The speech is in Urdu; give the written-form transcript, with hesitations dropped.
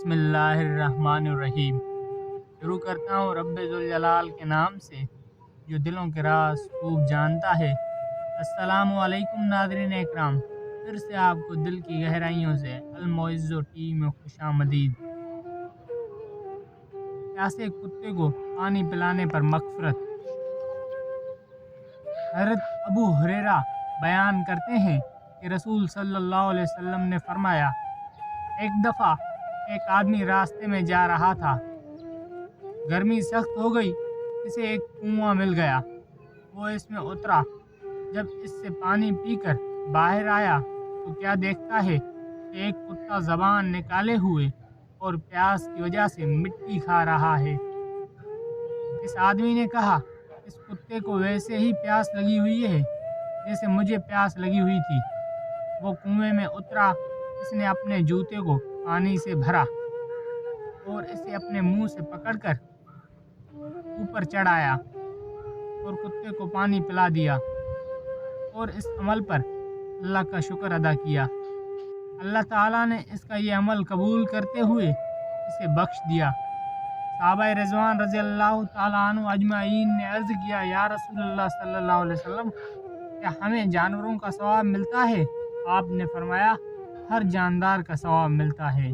بسم اللہ الرحمن الرحیم۔ شروع کرتا ہوں رب ذوالجلال کے نام سے جو دلوں کے راز خوب جانتا ہے۔ السلام علیکم ناظرین اکرام، پھر سے آپ کو دل کی گہرائیوں سے المعزو ٹیم میں خوش آمدید۔ پیاسے کتے کو پانی پلانے پر مغفرت۔ حضرت ابو ہریرہ بیان کرتے ہیں کہ رسول صلی اللہ علیہ وسلم نے فرمایا، ایک دفعہ ایک آدمی راستے میں جا رہا تھا، گرمی سخت ہو گئی، اسے ایک کنواں مل گیا، وہ اس میں اترا، جب اس سے پانی پی کر باہر آیا تو کیا دیکھتا ہے کہ ایک کتا زبان نکالے ہوئے اور پیاس کی وجہ سے مٹی کھا رہا ہے۔ اس آدمی نے کہا، اس کتے کو ویسے ہی پیاس لگی ہوئی ہے جیسے مجھے پیاس لگی ہوئی تھی۔ وہ کنویں میں اترا، اس نے اپنے جوتے کو پانی سے بھرا اور اسے اپنے منہ سے پکڑ کر اوپر چڑھایا اور کتے کو پانی پلا دیا، اور اس عمل پر اللہ کا شکر ادا کیا۔ اللہ تعالیٰ نے اس کا یہ عمل قبول کرتے ہوئے اسے بخش دیا۔ صحابہ رضوان رضی اللہ تعالیٰ عنہ اجمعین نے عرض کیا، یا رسول اللہ صلی اللہ علیہ وسلم، کیا ہمیں جانوروں کا ثواب ملتا ہے؟ آپ نے فرمایا، ہر جاندار کا ثواب ملتا ہے۔